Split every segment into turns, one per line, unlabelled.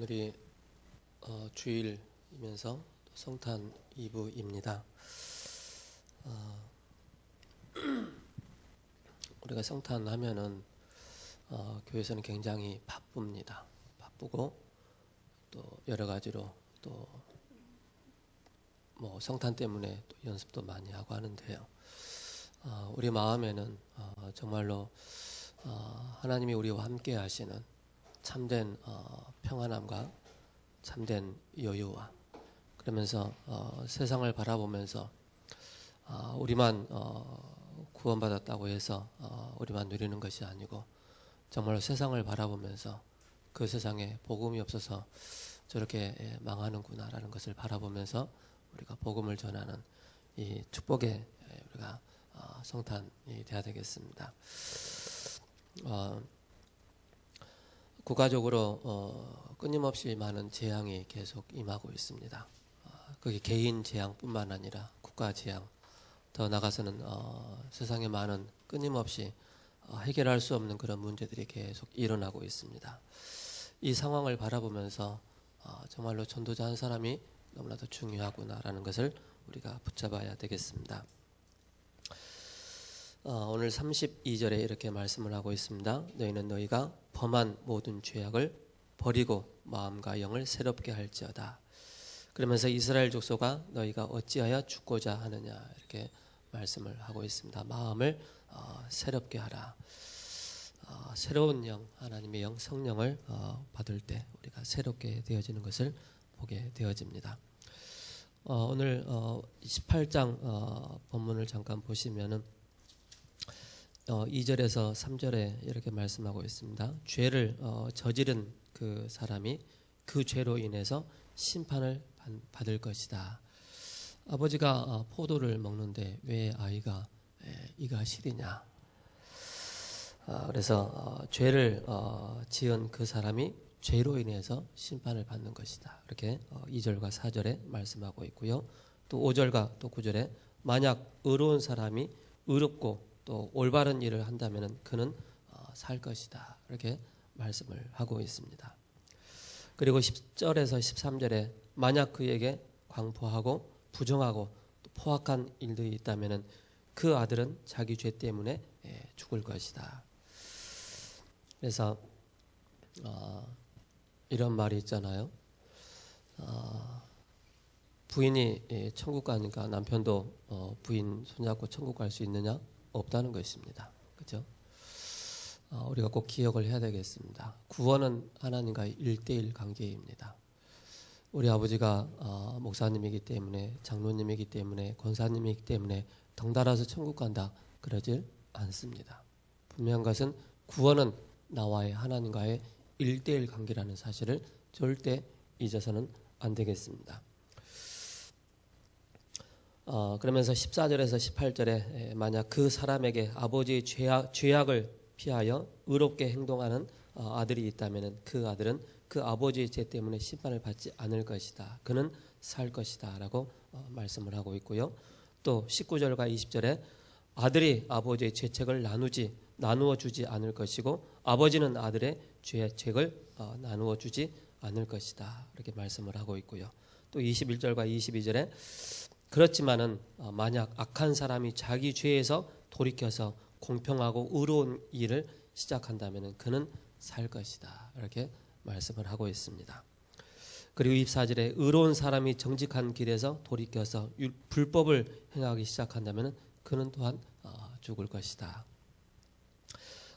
오늘이 주일이면서 또 성탄 2부입니다. 우리가 성탄하면은 교회에서는 굉장히 바쁩니다. 바쁘고 또 여러 가지로 또 뭐 성탄 때문에 또 연습도 많이 하고 하는데요. 우리 마음에는 정말로 하나님이 우리와 함께 하시는 참된 평안함과 참된 여유와 그러면서 세상을 바라보면서 우리만 구원받았다고 해서 우리만 누리는 것이 아니고 정말로 세상을 바라보면서 그 세상에 복음이 없어서 저렇게 망하는구나라는 것을 바라보면서 우리가 복음을 전하는 이 축복의 우리가 성탄이 되어야 되겠습니다. 국가적으로 끊임없이 많은 재앙이 계속 임하고 있습니다. 그게 개인 재앙뿐만 아니라 국가 재앙, 더 나아가서는 세상에 많은 끊임없이 해결할 수 없는 그런 문제들이 계속 일어나고 있습니다. 이 상황을 바라보면서 정말로 전도자 한 사람이 너무나도 중요하구나라는 것을 우리가 붙잡아야 되겠습니다. 오늘 32절에 이렇게 말씀을 하고 있습니다. 너희는 너희가 범한 모든 죄악을 버리고 마음과 영을 새롭게 할지어다. 그러면서 이스라엘 족속아 너희가 어찌하여 죽고자 하느냐 이렇게 말씀을 하고 있습니다. 마음을 새롭게 하라. 새로운 영, 하나님의 영, 성령을 받을 때 우리가 새롭게 되어지는 것을 보게 되어집니다. 오늘 28장 본문을 잠깐 보시면은 2절에서 3절에 이렇게 말씀하고 있습니다. 죄를 저지른 그 사람이 그 죄로 인해서 심판을 받을 것이다. 아버지가 포도를 먹는데 왜 아이가 이가 시리냐. 그래서 죄를 지은 그 사람이 죄로 인해서 심판을 받는 것이다. 이렇게 2절과 4절에 말씀하고 있고요. 또 5절과 또 9절에 만약 의로운 사람이 의롭고 또 올바른 일을 한다면 그는 살 것이다. 이렇게 말씀을 하고 있습니다. 그리고 10절에서 13절에 만약 그에게 광포하고 부정하고 또 포악한 일들이 있다면 그 아들은 자기 죄 때문에 죽을 것이다. 그래서 이런 말이 있잖아요. 부인이 천국 가니까 남편도 부인 손잡고 천국 갈 수 있느냐? 없다는 것입니다. 그렇죠? 우리가 꼭 기억을 해야 되겠습니다. 구원은 하나님과의 1:1 관계입니다. 우리 아버지가 목사님이기 때문에 장로님이기 때문에 권사님이기 때문에 덩달아서 천국 간다 그러질 않습니다. 분명한 것은 구원은 나와의 하나님과의 1:1 관계라는 사실을 절대 잊어서는 안 되겠습니다. 그러면서 14절에서 18절에 만약 그 사람에게 아버지의 죄악을 피하여 의롭게 행동하는 아들이 있다면 그 아들은 그 아버지의 죄 때문에 심판을 받지 않을 것이다. 그는 살 것이다 라고 말씀을 하고 있고요. 또 19절과 20절에 아들이 아버지의 죄책을 나누어 주지 않을 것이고 아버지는 아들의 죄책을 나누어 주지 않을 것이다. 이렇게 말씀을 하고 있고요. 또 21절과 22절에 그렇지만은 만약 악한 사람이 자기 죄에서 돌이켜서 공평하고 의로운 일을 시작한다면 그는 살 것이다. 이렇게 말씀을 하고 있습니다. 그리고 24절에 의로운 사람이 정직한 길에서 돌이켜서 불법을 행하기 시작한다면 그는 또한 죽을 것이다.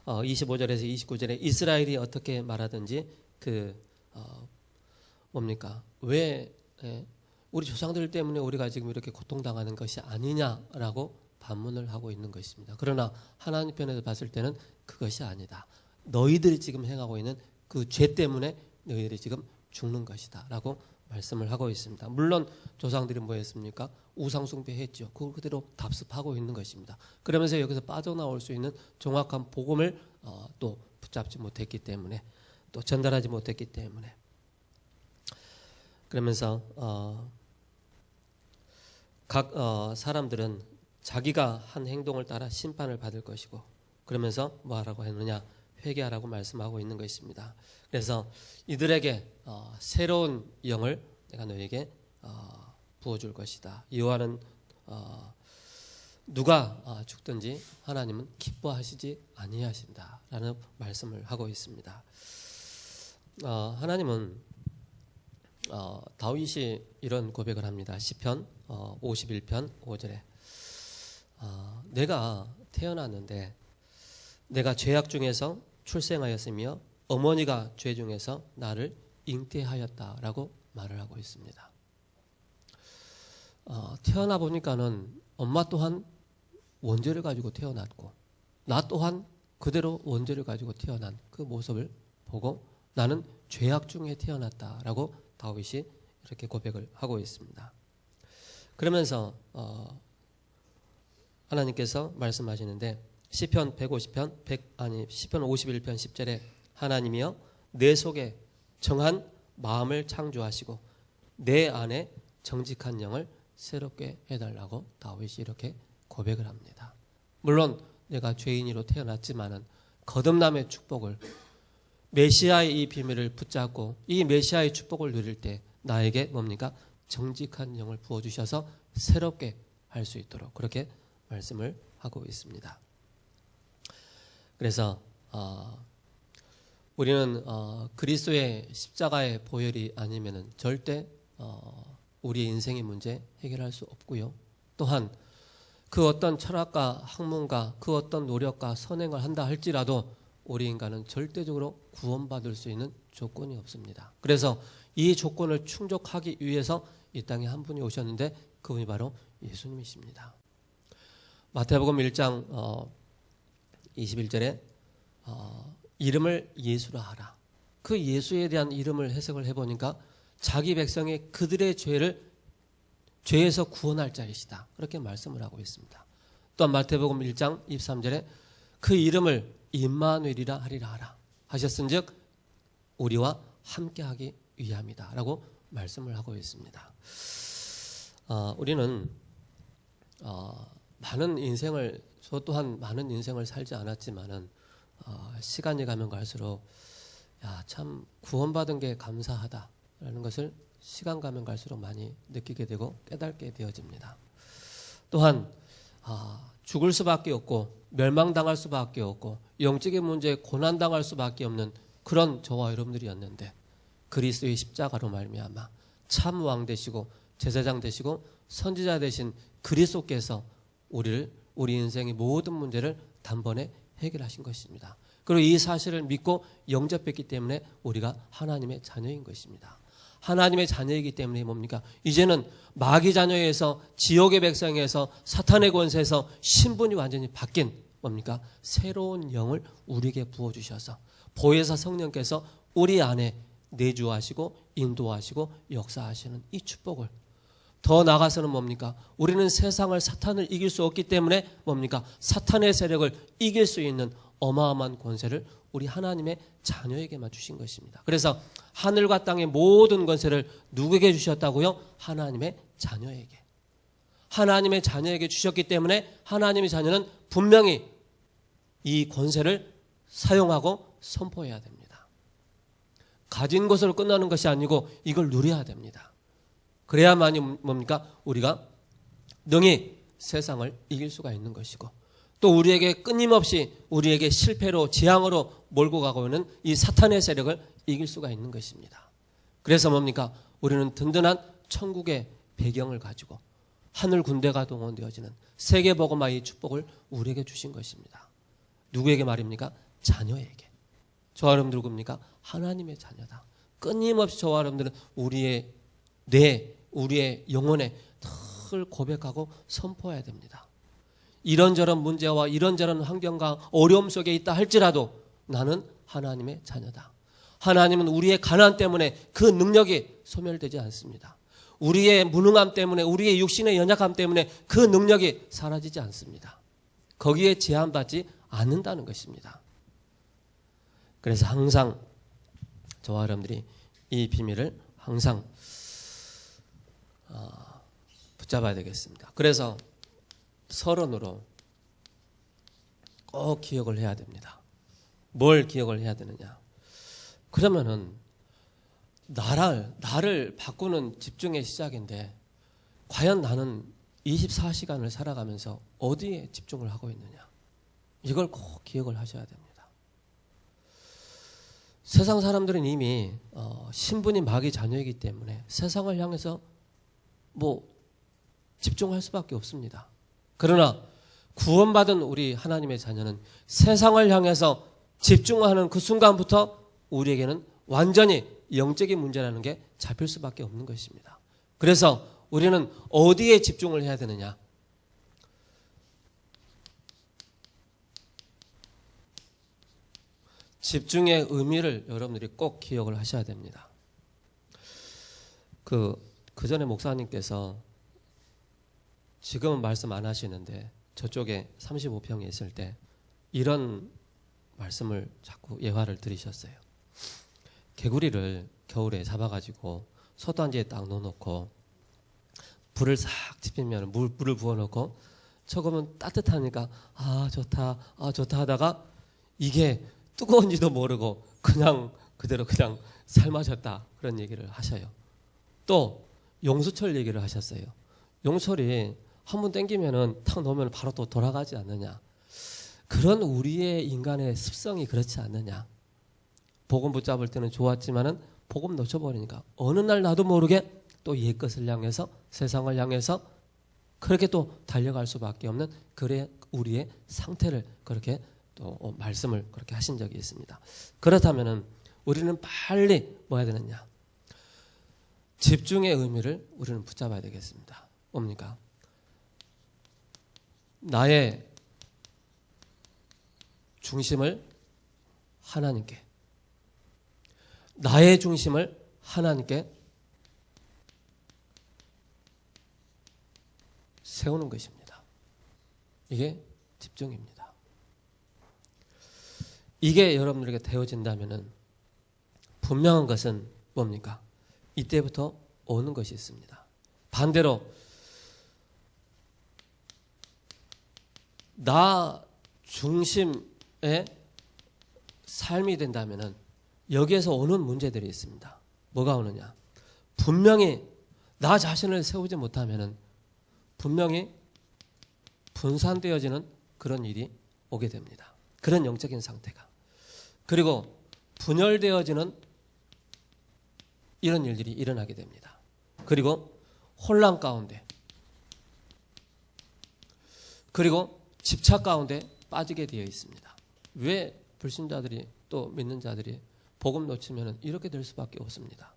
25절에서 29절에 이스라엘이 어떻게 말하든지 왜 우리 조상들 때문에 우리가 지금 이렇게 고통당하는 것이 아니냐라고 반문을 하고 있는 것입니다. 그러나 하나님 편에서 봤을 때는 그것이 아니다. 너희들이 지금 행하고 있는 그 죄 때문에 너희들이 지금 죽는 것이다 라고 말씀을 하고 있습니다. 물론 조상들이 뭐 했습니까? 우상숭배 했죠. 그대로 답습하고 있는 것입니다. 그러면서 여기서 빠져나올 수 있는 정확한 복음을 또 붙잡지 못했기 때문에 또 전달하지 못했기 때문에 그러면서 각 사람들은 자기가 한 행동을 따라 심판을 받을 것이고 그러면서 뭐하라고 했느냐? 회개하라고 말씀하고 있는 것입니다. 그래서 이들에게 새로운 영을 내가 너에게 부어줄 것이다. 이와는 누가 죽든지 하나님은 기뻐하시지 아니하신다라는 말씀을 하고 있습니다. 하나님은 다윗이 이런 고백을 합니다. 시편 51편 5절에 내가 태어났는데 내가 죄악 중에서 출생하였으며 어머니가 죄 중에서 나를 잉태하였다라고 말을 하고 있습니다. 태어나 보니까는 엄마 또한 원죄를 가지고 태어났고 나 또한 그대로 원죄를 가지고 태어난 그 모습을 보고 나는 죄악 중에 태어났다라고 다윗이 이렇게 고백을 하고 있습니다. 그러면서 하나님께서 말씀하시는데 시편 150편 시편 51편 10절에 하나님이여 내 속에 정한 마음을 창조하시고 내 안에 정직한 영을 새롭게 해달라고 다윗이 이렇게 고백을 합니다. 물론 내가 죄인으로 태어났지만은 거듭남의 축복을 메시아의 이 비밀을 붙잡고 이 메시아의 축복을 누릴 때 나에게 뭡니까? 정직한 영을 부어주셔서 새롭게 할 수 있도록 그렇게 말씀을 하고 있습니다. 그래서 우리는 그리스도의 십자가의 보혈이 아니면은 절대 우리의 인생의 문제 해결할 수 없고요. 또한 그 어떤 철학과 학문과 그 어떤 노력과 선행을 한다 할지라도 우리 인간은 절대적으로 구원받을 수 있는 조건이 없습니다. 그래서 이 조건을 충족하기 위해서 이 땅에 한 분이 오셨는데 그분이 바로 예수님이십니다. 마태복음 1장 21절에 이름을 예수라 하라. 그 예수에 대한 이름을 해석을 해보니까 자기 백성의 그들의 죄에서 구원할 자이시다. 그렇게 말씀을 하고 있습니다. 또한 마태복음 1장 23절에 그 이름을 임마누엘이라 하리라 하라. 하셨은즉 우리와 함께하기 위함이다. 라고 말씀을 하고 있습니다. 우리는 저 또한 많은 인생을 살지 않았지만은 시간이 가면 갈수록 참 구원받은 게 감사하다라는 것을 시간 가면 갈수록 많이 느끼게 되고 깨닫게 되어집니다. 또한 죽을 수밖에 없고 멸망당할 수밖에 없고 영적인 문제에 고난당할 수밖에 없는 그런 저와 여러분들이었는데 그리스도의 십자가로 말미암아 참 왕 되시고 제사장 되시고 선지자 되신 그리스도께서 우리 인생의 모든 문제를 단번에 해결하신 것입니다. 그리고 이 사실을 믿고 영접했기 때문에 우리가 하나님의 자녀인 것입니다. 하나님의 자녀이기 때문에 뭡니까? 이제는 마귀 자녀에서 지옥의 백성에서 사탄의 권세에서 신분이 완전히 바뀐 뭡니까? 새로운 영을 우리에게 부어주셔서 보혜사 성령께서 우리 안에 내주하시고 인도하시고 역사하시는 이 축복을 더 나아가서는 뭡니까? 우리는 세상을 사탄을 이길 수 없기 때문에 뭡니까? 사탄의 세력을 이길 수 있는 어마어마한 권세를 우리 하나님의 자녀에게만 주신 것입니다. 그래서 하늘과 땅의 모든 권세를 누구에게 주셨다고요? 하나님의 자녀에게. 하나님의 자녀에게 주셨기 때문에 하나님의 자녀는 분명히 이 권세를 사용하고 선포해야 됩니다. 가진 것으로 끝나는 것이 아니고 이걸 누려야 됩니다. 그래야만이 뭡니까? 우리가 능히 세상을 이길 수가 있는 것이고 또 우리에게 끊임없이 우리에게 실패로 재앙으로 몰고 가고 있는 이 사탄의 세력을 이길 수가 있는 것입니다. 그래서 뭡니까? 우리는 든든한 천국의 배경을 가지고 하늘 군대가 동원되어지는 세계복음화의 축복을 우리에게 주신 것입니다. 누구에게 말입니까? 자녀에게. 저와 여러분들 누굽니까? 하나님의 자녀다. 끊임없이 저와 여러분들은 우리의 우리의 영혼에 늘 고백하고 선포해야 됩니다. 이런저런 문제와 이런저런 환경과 어려움 속에 있다 할지라도 나는 하나님의 자녀다. 하나님은 우리의 가난 때문에 그 능력이 소멸되지 않습니다. 우리의 무능함 때문에 우리의 육신의 연약함 때문에 그 능력이 사라지지 않습니다. 거기에 제한받지 않는다는 것입니다. 그래서 항상 저와 여러분들이 이 비밀을 항상 붙잡아야 되겠습니다. 그래서 서론으로 꼭 기억을 해야 됩니다. 뭘 기억을 해야 되느냐? 그러면은 나를 바꾸는 집중의 시작인데 과연 나는 24시간을 살아가면서 어디에 집중을 하고 있느냐? 이걸 꼭 기억을 하셔야 됩니다. 세상 사람들은 이미 신분이 마귀 자녀이기 때문에 세상을 향해서 집중할 수밖에 없습니다. 그러나 구원받은 우리 하나님의 자녀는 세상을 향해서 집중하는 그 순간부터 우리에게는 완전히 영적인 문제라는 게 잡힐 수밖에 없는 것입니다. 그래서 우리는 어디에 집중을 해야 되느냐? 집중의 의미를 여러분들이 꼭 기억을 하셔야 됩니다. 그 전에 목사님께서 지금은 말씀 안 하시는데 저쪽에 35평에 있을 때 이런 말씀을 자꾸 예화를 들으셨어요. 개구리를 겨울에 잡아가지고 소단지에 딱 넣어놓고 불을 싹 지피면 물을 부어놓고 저거면 따뜻하니까 좋다 하다가 이게 뜨거운지도 모르고 그대로 삶아졌다 그런 얘기를 하셔요. 또 용수철 얘기를 하셨어요. 용철이 한번 땡기면은 탁 놓으면 바로 또 돌아가지 않느냐. 그런 우리의 인간의 습성이 그렇지 않느냐. 복음 붙잡을 때는 좋았지만은 복음 놓쳐버리니까 어느 날 나도 모르게 또 옛 것을 향해서 세상을 향해서 그렇게 또 달려갈 수밖에 없는 그래 우리의 상태를 그렇게 또 말씀을 그렇게 하신 적이 있습니다. 그렇다면은 우리는 빨리 뭐 해야 되느냐? 집중의 의미를 우리는 붙잡아야 되겠습니다. 뭡니까? 나의 중심을 하나님께, 나의 중심을 하나님께 세우는 것입니다. 이게 집중입니다. 이게 여러분들에게 되어진다면은 분명한 것은 뭡니까? 이때부터 오는 것이 있습니다. 반대로 나 중심의 삶이 된다면은 여기에서 오는 문제들이 있습니다. 뭐가 오느냐? 분명히 나 자신을 세우지 못하면은 분명히 분산되어지는 그런 일이 오게 됩니다. 그런 영적인 상태가. 그리고 분열되어지는 이런 일들이 일어나게 됩니다. 그리고 혼란 가운데, 그리고 집착 가운데 빠지게 되어 있습니다. 왜 불신자들이 또 믿는 자들이 복음 놓치면 이렇게 될 수밖에 없습니다.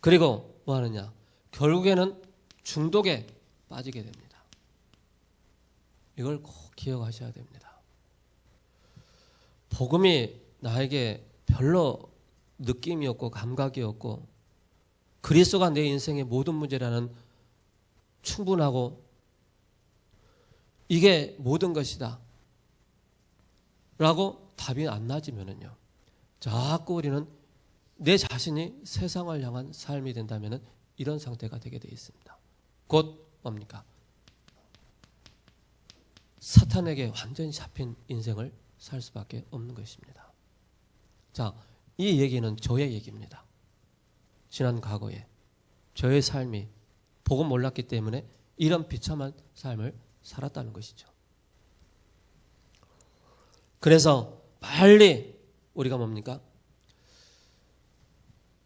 그리고 뭐 하느냐? 결국에는 중독에 빠지게 됩니다. 이걸 꼭 기억하셔야 됩니다. 복음이 나에게 별로 느낌이 없고 감각이 없고 그리스도가 내 인생의 모든 문제라는 충분하고 이게 모든 것이다 라고 답이 안 나지면은요, 자꾸 우리는 내 자신이 세상을 향한 삶이 된다면 이런 상태가 되게 되어 있습니다. 곧 뭡니까? 사탄에게 완전히 잡힌 인생을 살 수밖에 없는 것입니다. 자, 이 얘기는 저의 얘기입니다. 지난 과거에 저의 삶이 복음 몰랐기 때문에 이런 비참한 삶을 살았다는 것이죠. 그래서 빨리 우리가 뭡니까?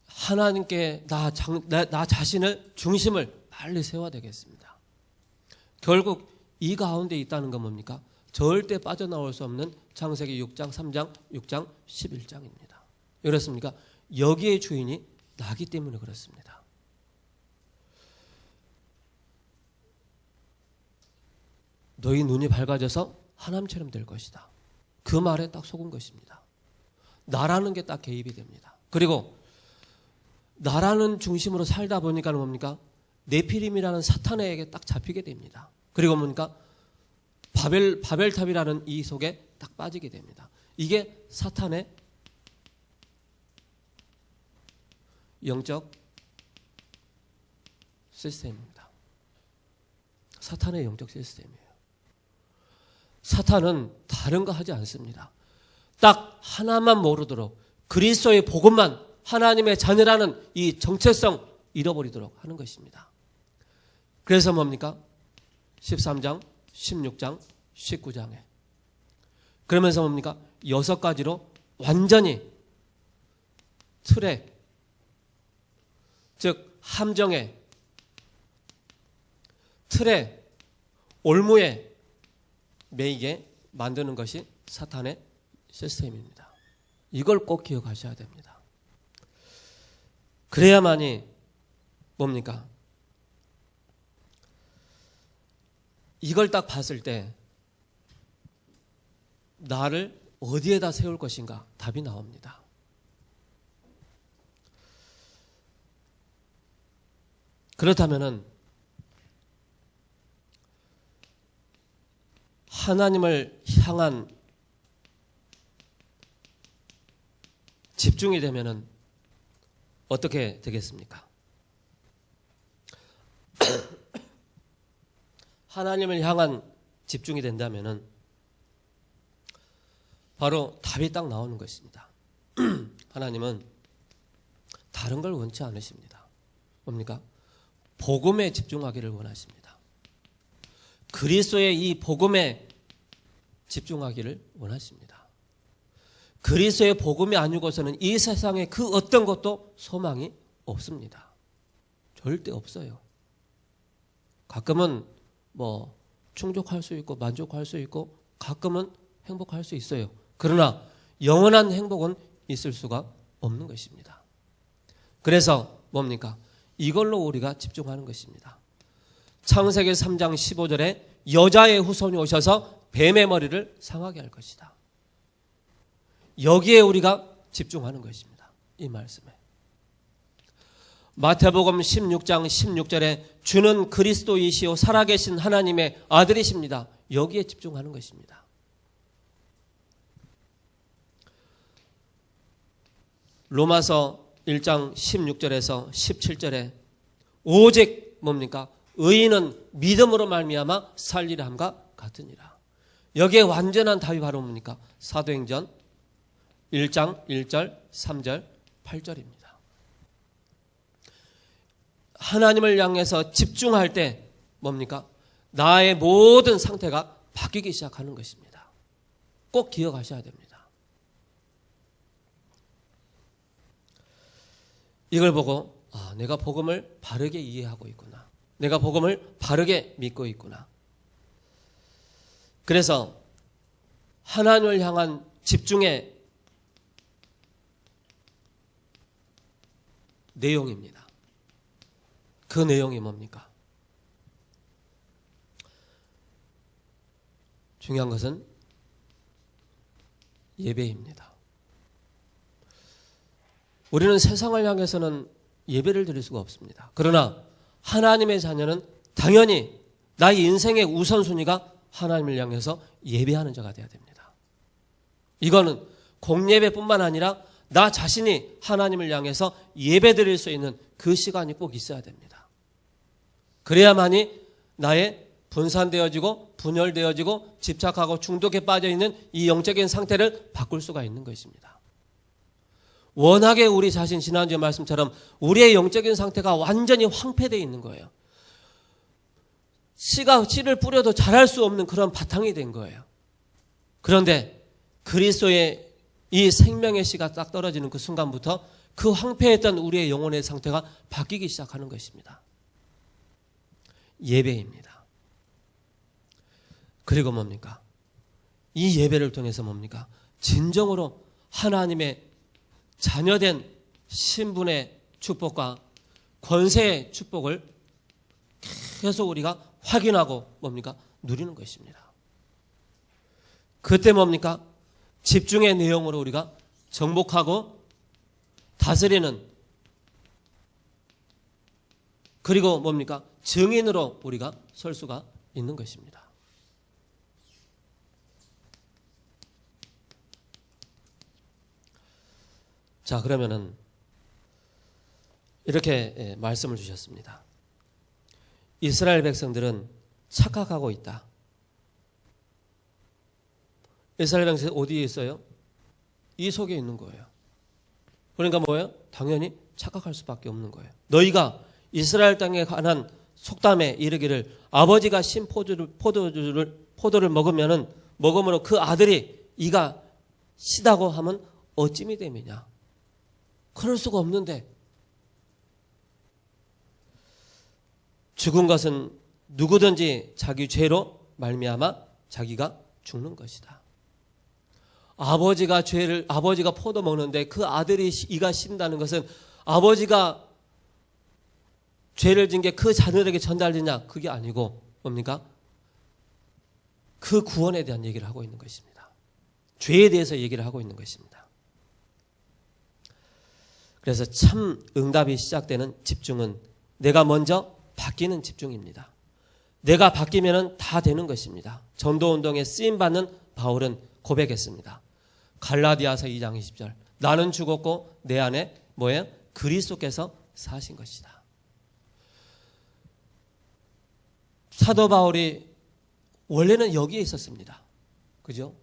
하나님께 나 자신을 중심을 빨리 세워야 되겠습니다. 결국 이 가운데 있다는 건 뭡니까? 절대 빠져나올 수 없는 창세기 6장, 3장, 6장, 11장입니다. 왜 그렇습니까? 여기에 주인이 나기 때문에 그렇습니다. 너희 눈이 밝아져서 하나님처럼 될 것이다. 그 말에 딱 속은 것입니다. 나라는 게 딱 개입이 됩니다. 그리고 나라는 중심으로 살다 보니까 뭡니까? 네피림이라는 사탄에게 딱 잡히게 됩니다. 그리고 뭡니까? 바벨탑이라는 이 속에 딱 빠지게 됩니다. 이게 사탄의 영적 시스템입니다. 사탄의 영적 시스템이에요. 사탄은 다른 거 하지 않습니다. 딱 하나만 모르도록 그리스도의 복음만 하나님의 자녀라는 이 정체성 잃어버리도록 하는 것입니다. 그래서 뭡니까? 13장, 16장, 19장에 그러면서 뭡니까? 6가지로 완전히 틀에, 즉 함정에, 틀에, 올무에 매이게 만드는 것이 사탄의 시스템입니다. 이걸 꼭 기억하셔야 됩니다. 그래야만이 뭡니까? 이걸 딱 봤을 때 나를 어디에다 세울 것인가 답이 나옵니다. 그렇다면은 하나님을 향한 집중이 되면은 어떻게 되겠습니까? 하나님을 향한 집중이 된다면은 바로 답이 딱 나오는 것입니다. 하나님은 다른 걸 원치 않으십니다. 뭡니까? 복음에 집중하기를 원하십니다. 그리스도의 이 복음에 집중하기를 원하십니다. 그리스도의 복음이 아니고서는 이 세상에 그 어떤 것도 소망이 없습니다. 절대 없어요. 가끔은 뭐 충족할 수 있고 만족할 수 있고 가끔은 행복할 수 있어요. 그러나 영원한 행복은 있을 수가 없는 것입니다. 그래서 뭡니까? 이걸로 우리가 집중하는 것입니다. 창세기 3장 15절에 여자의 후손이 오셔서 뱀의 머리를 상하게 할 것이다. 여기에 우리가 집중하는 것입니다. 이 말씀에. 마태복음 16장 16절에 주는 그리스도이시오 살아계신 하나님의 아들이십니다. 여기에 집중하는 것입니다. 로마서 1장 16절에서 17절에 오직 뭡니까? 의인은 믿음으로 말미암아 살리라 함과 같으니라. 여기에 완전한 답이 바로 뭡니까? 사도행전 1장 1절 3절 8절입니다. 하나님을 향해서 집중할 때 뭡니까? 나의 모든 상태가 바뀌기 시작하는 것입니다. 꼭 기억하셔야 됩니다. 이걸 보고 내가 복음을 바르게 이해하고 있구나. 내가 복음을 바르게 믿고 있구나. 그래서 하나님을 향한 집중의 내용입니다. 그 내용이 뭡니까? 중요한 것은 예배입니다. 우리는 세상을 향해서는 예배를 드릴 수가 없습니다. 그러나 하나님의 자녀는 당연히 나의 인생의 우선순위가 하나님을 향해서 예배하는 자가 되어야 됩니다. 이거는 공예배뿐만 아니라 나 자신이 하나님을 향해서 예배 드릴 수 있는 그 시간이 꼭 있어야 됩니다. 그래야만이 나의 분산되어지고 분열되어지고 집착하고 중독에 빠져있는 이 영적인 상태를 바꿀 수가 있는 것입니다. 워낙에 우리 자신 지난주에 말씀처럼 우리의 영적인 상태가 완전히 황폐되어 있는 거예요. 씨를 뿌려도 자랄 수 없는 그런 바탕이 된 거예요. 그런데 그리스도의 이 생명의 씨가 딱 떨어지는 그 순간부터 그 황폐했던 우리의 영혼의 상태가 바뀌기 시작하는 것입니다. 예배입니다. 그리고 뭡니까? 이 예배를 통해서 뭡니까? 진정으로 하나님의 자녀된 신분의 축복과 권세의 축복을 계속 우리가 확인하고 뭡니까? 누리는 것입니다. 그때 뭡니까? 집중의 내용으로 우리가 정복하고 다스리는 그리고 뭡니까? 증인으로 우리가 설 수가 있는 것입니다. 자, 그러면은 이렇게 말씀을 주셨습니다. 이스라엘 백성들은 착각하고 있다. 이스라엘 백성이 어디에 있어요? 이 속에 있는 거예요. 그러니까 뭐예요? 당연히 착각할 수밖에 없는 거예요. 너희가 이스라엘 땅에 관한 속담에 이르기를 아버지가 신 포도를 먹음으로 그 아들이 이가 시다고 하면 어찌미 됨이냐. 그럴 수가 없는데 죽은 것은 누구든지 자기 죄로 말미암아 자기가 죽는 것이다. 아버지가 포도 먹는데 그 아들이 이가 신다는 것은 아버지가 죄를 진 게 그 자녀에게 전달되냐? 그게 아니고 뭡니까? 그 구원에 대한 얘기를 하고 있는 것입니다. 죄에 대해서 얘기를 하고 있는 것입니다. 그래서 참 응답이 시작되는 집중은 내가 먼저 바뀌는 집중입니다. 내가 바뀌면 다 되는 것입니다. 전도운동에 쓰임받는 바울은 고백했습니다. 갈라디아서 2장 20절 나는 죽었고 내 안에 뭐예요? 그리스도께서 사신 것이다. 사도 바울이 원래는 여기에 있었습니다. 그죠?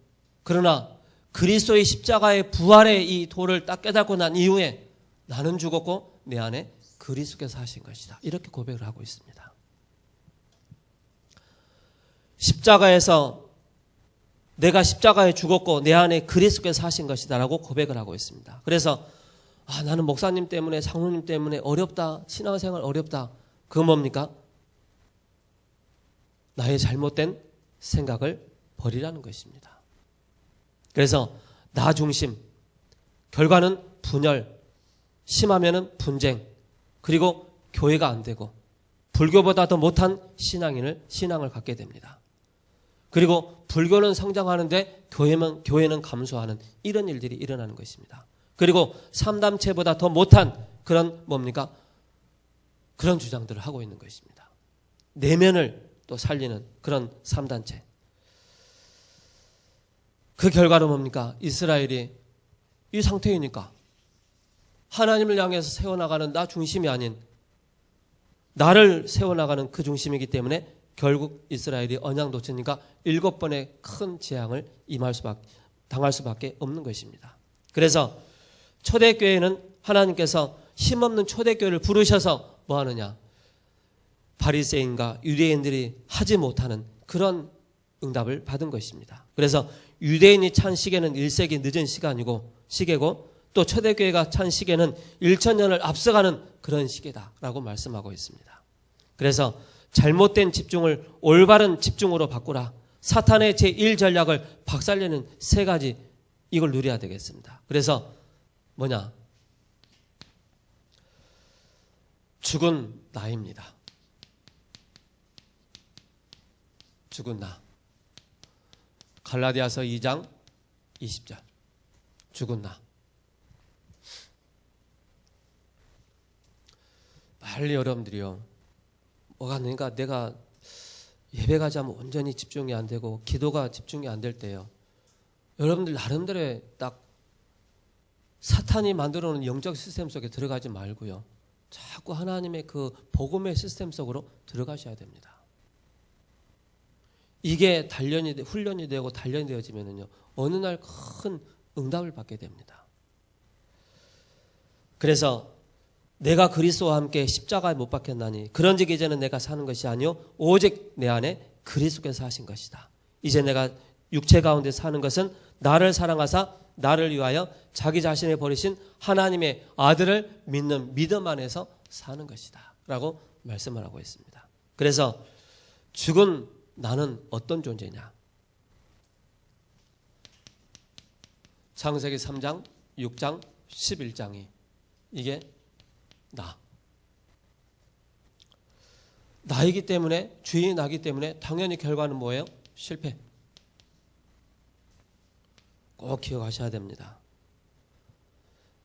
그러나 그리스도의 십자가의 부활의 이 도를 딱 깨닫고 난 이후에 나는 죽었고 내 안에 그리스도께서 사신 것이다. 이렇게 고백을 하고 있습니다. 십자가에서 내가 십자가에 죽었고 내 안에 그리스도께서 사신 것이다 라고 고백을 하고 있습니다. 그래서 나는 목사님 때문에 장로님 때문에 어렵다. 신앙생활 어렵다. 그건 뭡니까? 나의 잘못된 생각을 버리라는 것입니다. 그래서 나 중심, 결과는 분열, 심하면은 분쟁, 그리고 교회가 안 되고 불교보다 더 못한 신앙을 갖게 됩니다. 그리고 불교는 성장하는데 교회는 감소하는 이런 일들이 일어나는 것입니다. 그리고 삼담체보다 더 못한 그런 뭡니까? 그런 주장들을 하고 있는 것입니다. 내면을 또 살리는 그런 삼단체. 그 결과로 뭡니까? 이스라엘이 이 상태이니까 하나님을 향해서 세워나가는 나 중심이 아닌 나를 세워나가는 그 중심이기 때문에 결국 이스라엘이 언약 놓치니까 7번의 큰 재앙을 당할 수밖에 없는 것입니다. 그래서 초대교회는 하나님께서 힘없는 초대교회를 부르셔서 뭐 하느냐? 바리새인과 유대인들이 하지 못하는 그런 응답을 받은 것입니다. 그래서 유대인이 찬 시계는 1세기 늦은 시계고 또 초대교회가 찬 시계는 1000년을 앞서가는 그런 시계다라고 말씀하고 있습니다. 그래서 잘못된 집중을 올바른 집중으로 바꾸라. 사탄의 제1전략을 박살내는 3가지 이걸 누려야 되겠습니다. 그래서 뭐냐? 죽은 나입니다. 죽은 나. 갈라디아서 2장 20절. 죽은 나. 빨리 여러분들이요. 뭐가 그러니까 내가 예배 가자면 온전히 집중이 안 되고 기도가 집중이 안 될 때요. 여러분들 나름대로의 딱 사탄이 만들어 놓은 영적 시스템 속에 들어가지 말고요. 자꾸 하나님의 그 복음의 시스템 속으로 들어가셔야 됩니다. 이게 훈련이 되고 단련이 되어지면요. 어느 날 큰 응답을 받게 됩니다. 그래서 내가 그리스도와 함께 십자가에 못 박혔나니 그런즉 이제는 내가 사는 것이 아니요 오직 내 안에 그리스도께서 하신 것이다. 이제 내가 육체 가운데 사는 것은 나를 사랑하사 나를 위하여 자기 자신을 버리신 하나님의 아들을 믿는 믿음 안에서 사는 것이다 라고 말씀을 하고 있습니다. 그래서 죽은 나는 어떤 존재냐? 창세기 3장, 6장, 11장이 이게 나이기 때문에 주인이 나기 때문에 당연히 결과는 뭐예요? 실패. 꼭 기억하셔야 됩니다.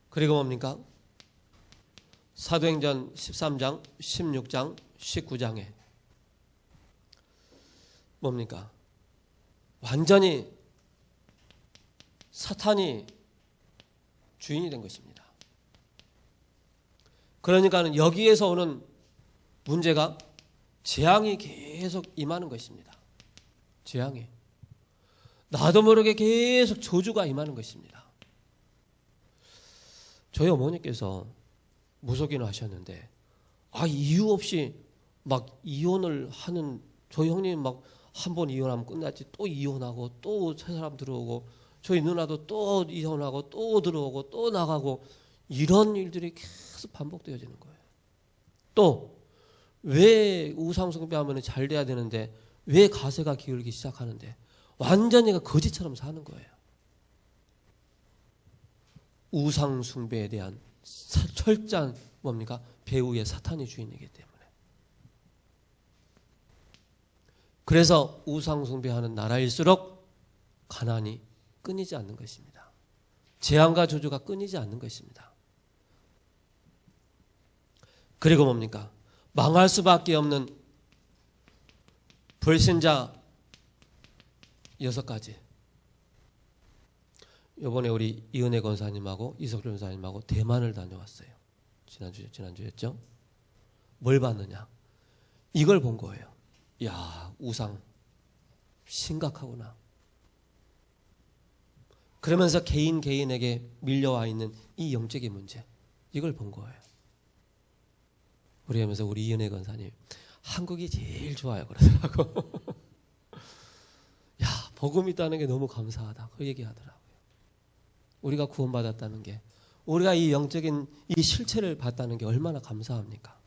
그리고 뭡니까? 사도행전 13장, 16장, 19장에 뭡니까? 완전히 사탄이 주인이 된 것입니다. 그러니까는 여기에서 오는 문제가 재앙이 계속 임하는 것입니다. 재앙이. 나도 모르게 계속 저주가 임하는 것입니다. 저희 어머니께서 무속인을 하셨는데 이유 없이 막 이혼을 하는, 저희 형님 막 한 번 이혼하면 끝났지 또 이혼하고 또 새 사람 들어오고, 저희 누나도 또 이혼하고 또 들어오고 또 나가고, 이런 일들이 계속 반복되어지는 거예요. 또 왜 우상숭배하면 잘 돼야 되는데 왜 가세가 기울기 시작하는데 완전히 거지처럼 사는 거예요. 우상숭배에 대한 철저한 뭡니까? 배후의 사탄이 주인이기 때문에. 그래서 우상숭배하는 나라일수록 가난이 끊이지 않는 것입니다. 재앙과 저주가 끊이지 않는 것입니다. 그리고 뭡니까? 망할 수밖에 없는 불신자 6가지. 이번에 우리 이은혜 권사님하고 이석준 권사님하고 대만을 다녀왔어요. 지난주였죠? 뭘 봤느냐? 이걸 본 거예요. 야, 우상 심각하구나. 그러면서 개인에게 밀려와 있는 이 영적인 문제, 이걸 본 거예요. 우리 하면서 우리 이은혜 권사님, 한국이 제일 좋아요 그러더라고. 야, 복음 있다는 게 너무 감사하다, 그 얘기하더라고요. 우리가 구원받았다는 게, 우리가 이 영적인 이 실체를 봤다는 게 얼마나 감사합니까?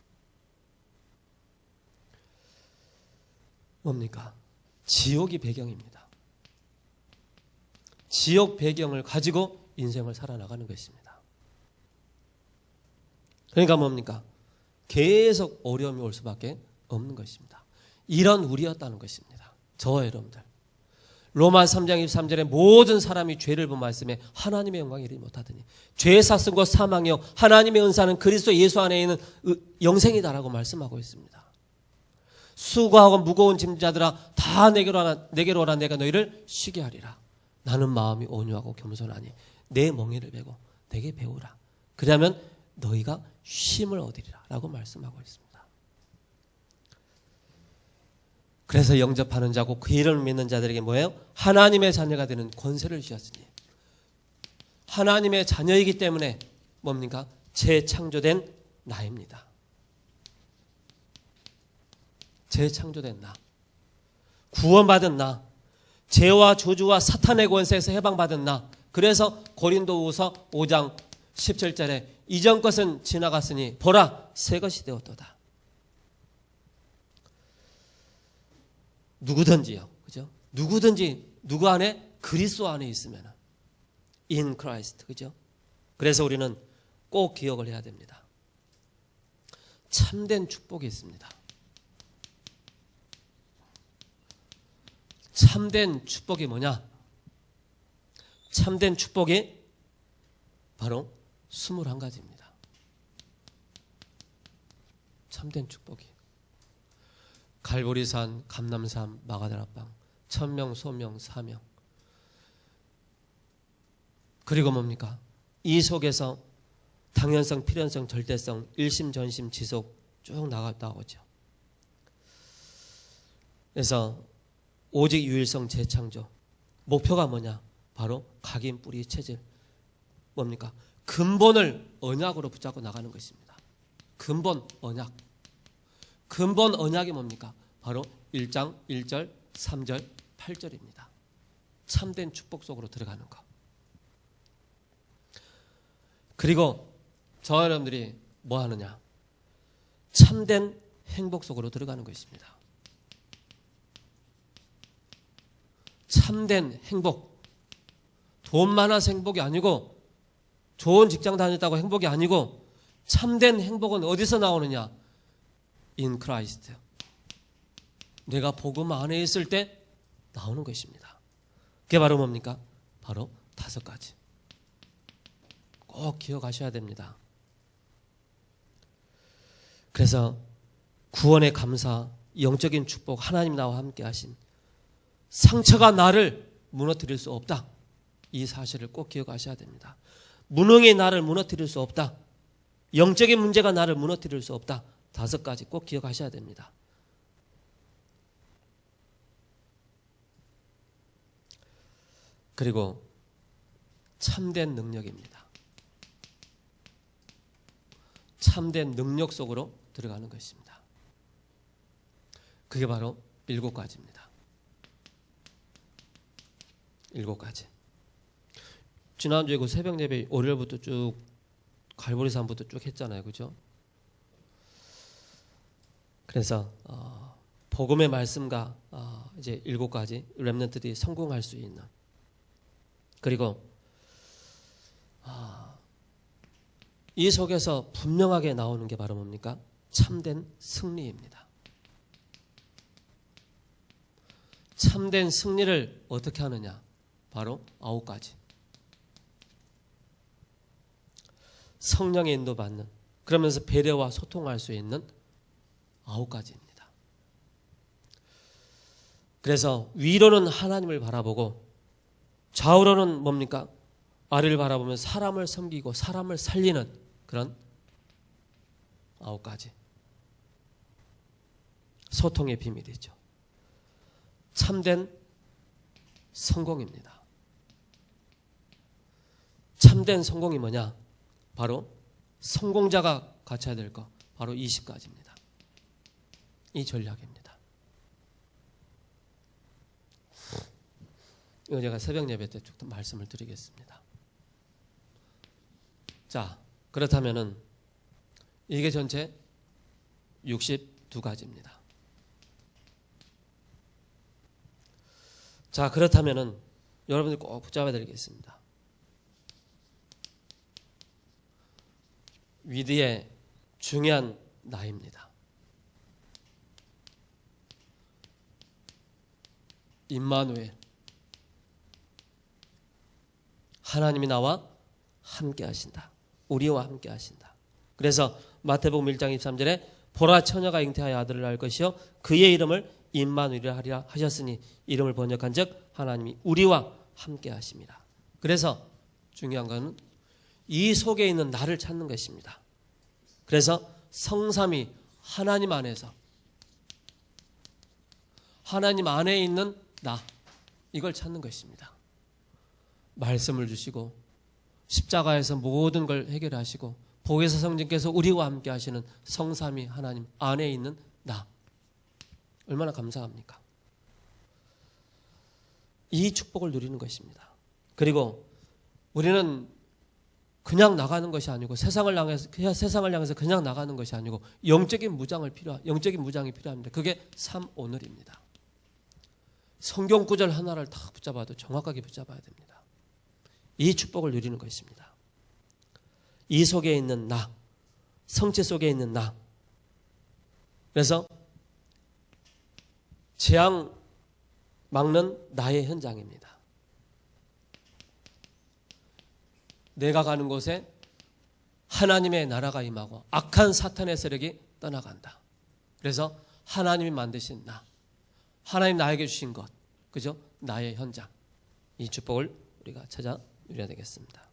뭡니까? 지옥이 배경입니다. 지옥 배경을 가지고 인생을 살아나가는 것입니다. 그러니까 뭡니까? 계속 어려움이 올 수밖에 없는 것입니다. 이런 우리였다는 것입니다. 저와 여러분들. 로마 3장 23절에 모든 사람이 죄를 본 말씀에 하나님의 영광에 이르지 못하더니 죄의 삭음과 사망이요 하나님의 은사는 그리스도 예수 안에 있는 영생이다라고 말씀하고 있습니다. 수고하고 무거운 짐자들아 다 내게로 오라, 내가 너희를 쉬게 하리라. 나는 마음이 온유하고 겸손하니 내 멍에를 메고 내게 배우라. 그러면 너희가 쉼을 얻으리라 라고 말씀하고 있습니다. 그래서 영접하는 자고 그 이름을 믿는 자들에게 뭐예요? 하나님의 자녀가 되는 권세를 주셨으니, 하나님의 자녀이기 때문에 뭡니까? 재창조된 나입니다. 재창조된 나, 구원받은 나, 죄와 저주와 사탄의 권세에서 해방받은 나. 그래서 고린도후서 5장 17절에 이전 것은 지나갔으니 보라 새 것이 되었도다. 누구든지요, 그죠? 누구든지 누구 안에, 그리스도 안에 있으면 in Christ, 그죠? 그래서 우리는 꼭 기억을 해야 됩니다. 참된 축복이 있습니다. 참된 축복이 뭐냐? 참된 축복이 바로 21가지입니다. 참된 축복이. 갈보리산, 감람산, 마가다락방, 천명, 소명, 사명. 그리고 뭡니까? 이 속에서 당연성, 필연성, 절대성, 일심, 전심, 지속 쭉 나오죠. 그래서 오직 유일성 재창조. 목표가 뭐냐? 바로 각인, 뿌리, 체질. 뭡니까? 근본을 언약으로 붙잡고 나가는 것입니다. 근본 언약. 근본 언약이 뭡니까? 바로 1장 1절, 3절, 8절입니다. 참된 축복 속으로 들어가는 것. 그리고 저와 여러분들이 뭐 하느냐? 참된 행복 속으로 들어가는 것입니다. 참된 행복. 돈 많아서 행복이 아니고, 좋은 직장 다녔다고 행복이 아니고, 참된 행복은 어디서 나오느냐? In Christ. 내가 복음 안에 있을 때 나오는 것입니다. 그게 바로 뭡니까? 바로 5가지. 꼭 기억하셔야 됩니다. 그래서 구원의 감사, 영적인 축복, 하나님 나와 함께 하신, 상처가 나를 무너뜨릴 수 없다. 이 사실을 꼭 기억하셔야 됩니다. 무능이 나를 무너뜨릴 수 없다. 영적인 문제가 나를 무너뜨릴 수 없다. 5가지 꼭 기억하셔야 됩니다. 그리고 참된 능력입니다. 참된 능력 속으로 들어가는 것입니다. 그게 바로 7가지입니다. 7가지. 지난주에 그 새벽 예배 월요일부터 쭉 갈보리산부터 쭉 했잖아요. 그죠? 그래서 복음의 말씀과 이제 7가지 렘넌트들이 성공할 수 있는, 그리고 이 속에서 분명하게 나오는 게 바로 뭡니까? 참된 승리입니다. 참된 승리를 어떻게 하느냐? 바로 9가지. 성령의 인도받는, 그러면서 배려와 소통할 수 있는 9가지입니다. 그래서 위로는 하나님을 바라보고 좌우로는 뭡니까? 아래를 바라보면 사람을 섬기고 사람을 살리는 그런 9가지. 소통의 비밀이죠. 참된 성공입니다. 참된 성공이 뭐냐? 바로 성공자가 갖춰야 될 거, 바로 20가지입니다. 이 전략입니다. 이거 제가 새벽 예배 때 쭉 말씀을 드리겠습니다. 자, 그렇다면은 이게 전체 62가지입니다. 자, 그렇다면은 여러분들 꼭 붙잡아야 되겠습니다. 위드의 중요한 나입니다. 임마누엘, 하나님이 나와 함께 하신다. 우리와 함께 하신다. 그래서 마태복음 1장 23절에 보라 처녀가 잉태하여 아들을 낳을 것이요 그의 이름을 임마누엘이라 하리라 하셨으니, 이름을 번역한 즉 하나님이 우리와 함께 하심이라. 그래서 중요한 것은 이 속에 있는 나를 찾는 것입니다. 그래서 성삼위 하나님 안에서, 하나님 안에 있는 나, 이걸 찾는 것입니다. 말씀을 주시고 십자가에서 모든 걸 해결하시고 보혜사 성령께서 우리와 함께 하시는 성삼위 하나님 안에 있는 나, 얼마나 감사합니까? 이 축복을 누리는 것입니다. 그리고 우리는 그냥 나가는 것이 아니고 세상을 향해서 그냥 나가는 것이 아니고 영적인 무장이 필요합니다. 그게 삶 오늘입니다. 성경 구절 하나를 다 붙잡아도 정확하게 붙잡아야 됩니다. 이 축복을 누리는 것입니다. 이 속에 있는 나, 성체 속에 있는 나. 그래서 재앙 막는 나의 현장입니다. 내가 가는 곳에 하나님의 나라가 임하고 악한 사탄의 세력이 떠나간다. 그래서 하나님이 만드신 나, 하나님 나에게 주신 것, 그죠? 나의 현장. 이 축복을 우리가 찾아 누려야 되겠습니다.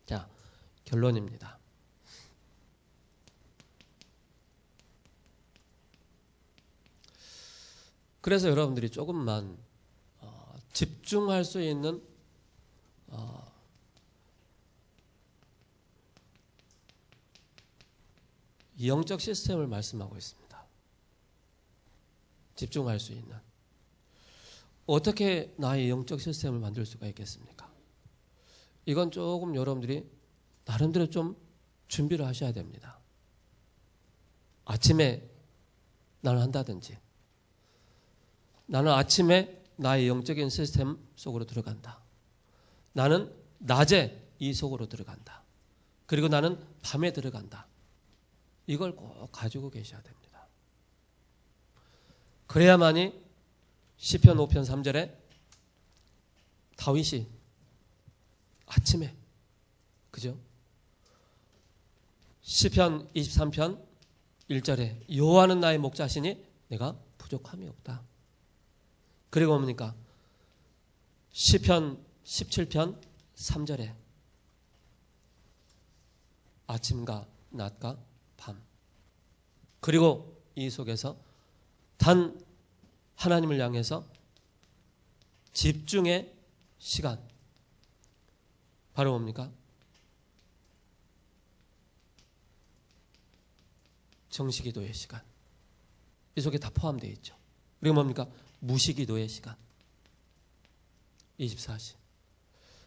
자, 결론입니다. 그래서 여러분들이 조금만 집중할 수 있는 영적 시스템을 말씀하고 있습니다. 집중할 수 있는. 어떻게 나의 영적 시스템을 만들 수가 있겠습니까? 이건 조금 여러분들이 나름대로 좀 준비를 하셔야 됩니다. 아침에 나는 한다든지, 나는 아침에 나의 영적인 시스템 속으로 들어간다. 나는 낮에 이 속으로 들어간다. 그리고 나는 밤에 들어간다. 이걸 꼭 가지고 계셔야 됩니다. 그래야만이 시편 5편 3절에 다윗이 아침에, 그죠? 시편 23편 1절에 여호와는 나의 목자시니 내가 부족함이 없다. 그리고 뭡니까? 시편 17편 3절에 아침과 낮과 밤. 그리고 이 속에서 단 하나님을 향해서 집중의 시간. 바로 뭡니까? 정시기도의 시간, 이 속에 다 포함되어 있죠. 그리고 뭡니까? 무시기도의 시간, 24시.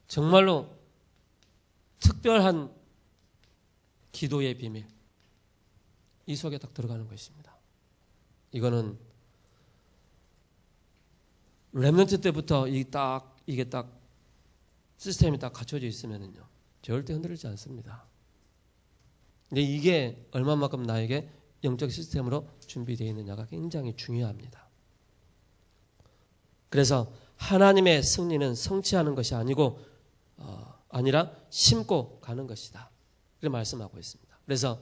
정말로 특별한 기도의 비밀, 이 속에 딱 들어가는 것입니다. 이거는 렘넌트 때부터 이게 딱 시스템이 딱 갖춰져 있으면은요, 절대 흔들리지 않습니다. 근데 이게 얼마만큼 나에게 영적 시스템으로 준비되어 있느냐가 굉장히 중요합니다. 그래서 하나님의 승리는 성취하는 것이 아니라 심고 가는 것이다, 이렇게 말씀하고 있습니다. 그래서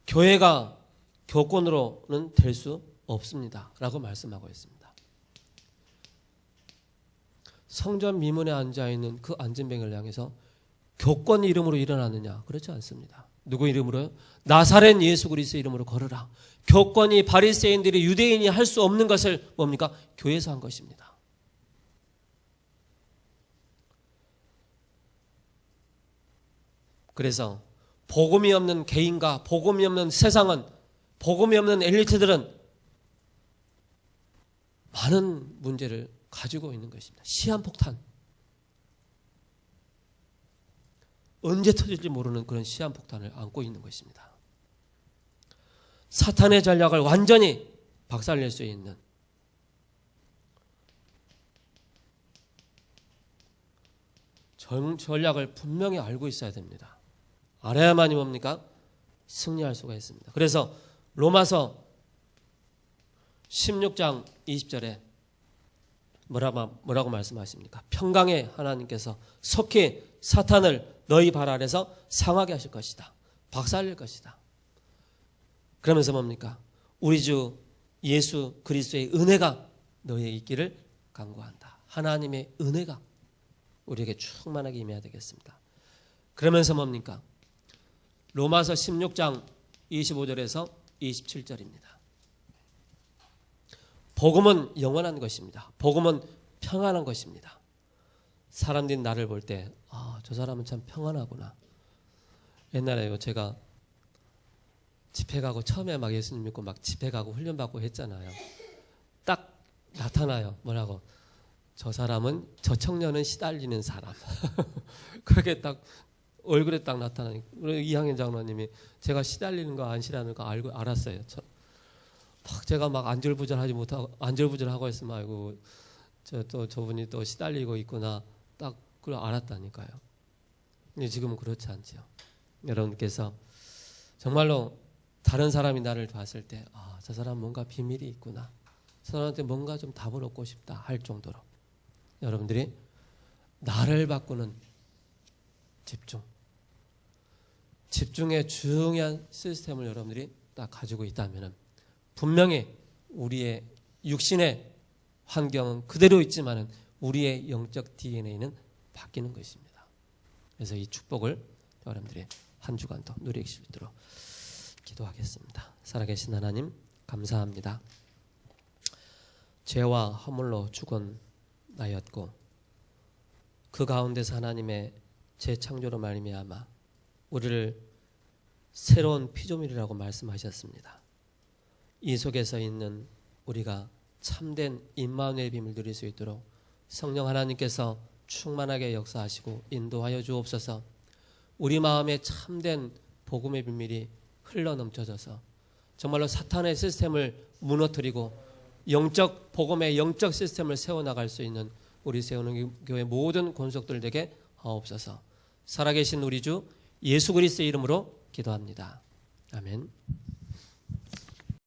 교회가 교권으로는 될 수 없습니다 라고 말씀하고 있습니다. 성전 미문에 앉아있는 그 안진뱅이를 향해서 교권 이름으로 일어나느냐? 그렇지 않습니다. 누구 이름으로요? 나사렛 예수 그리스도 이름으로 걸으라. 교권이 바리새인들이 유대인이 할 수 없는 것을 뭡니까? 교회에서 한 것입니다. 그래서 복음이 없는 개인과 복음이 없는 세상은, 복음이 없는 엘리트들은 많은 문제를 가지고 있는 것입니다. 시한폭탄. 언제 터질지 모르는 그런 시한폭탄을 안고 있는 것입니다. 사탄의 전략을 완전히 박살낼 수 있는, 전략을 분명히 알고 있어야 됩니다. 알아야만이 뭡니까? 승리할 수가 있습니다. 그래서 로마서 16장 20절에 뭐라고 말씀하십니까? 평강의 하나님께서 속히 사탄을 너희 발 아래서 상하게 하실 것이다. 박살낼 것이다. 그러면서 뭡니까? 우리 주 예수 그리스도의 은혜가 너희에 있기를 간구한다. 하나님의 은혜가 우리에게 충만하게 임해야 되겠습니다. 그러면서 뭡니까? 로마서 16장 25절에서 27절입니다. 복음은 영원한 것입니다. 복음은 평안한 것입니다. 사람들이 나를 볼 때, 저 사람은 참 평안하구나. 옛날에 제가 집회 가고 처음에 막 예수님 믿고 막 집회 가고 훈련받고 했잖아요. 딱 나타나요. 뭐라고? 저 사람은, 저 청년은 시달리는 사람. 그렇게 딱 얼굴에 딱 나타나니까 이항현 장로님이 제가 시달리는 거 안 시달리는 거 알았어요. 제가 막 안절부절하고 있으면 아이고 저분이 또 시달리고 있구나, 딱 그걸 알았다니까요. 근데 지금은 그렇지 않죠. 여러분께서 정말로 다른 사람이 나를 봤을 때, 저 사람 뭔가 비밀이 있구나, 저 사람한테 뭔가 좀 답을 얻고 싶다 할 정도로 여러분들이 나를 바꾸는 집중의 중요한 시스템을 여러분들이 딱 가지고 있다면 분명히 우리의 육신의 환경은 그대로 있지만 우리의 영적 DNA는 바뀌는 것입니다. 그래서 이 축복을 여러분들이 한 주간도 누리실 수 있도록 기도하겠습니다. 살아계신 하나님 감사합니다. 죄와 허물로 죽은 나였고 그 가운데서 하나님의 재창조로 말미암아 우리를 새로운 피조물이라고 말씀하셨습니다. 이 속에서 있는 우리가 참된 임마누엘 비밀을 누릴 수 있도록 성령 하나님께서 충만하게 역사하시고 인도하여 주옵소서. 우리 마음에 참된 복음의 비밀이 흘러넘쳐져서 정말로 사탄의 시스템을 무너뜨리고 영적 복음의 영적 시스템을 세워나갈 수 있는 우리 세우는 교회 모든 권속들 되게 하옵소서. 살아계신 우리 주 예수 그리스도의 이름으로 기도합니다. 아멘.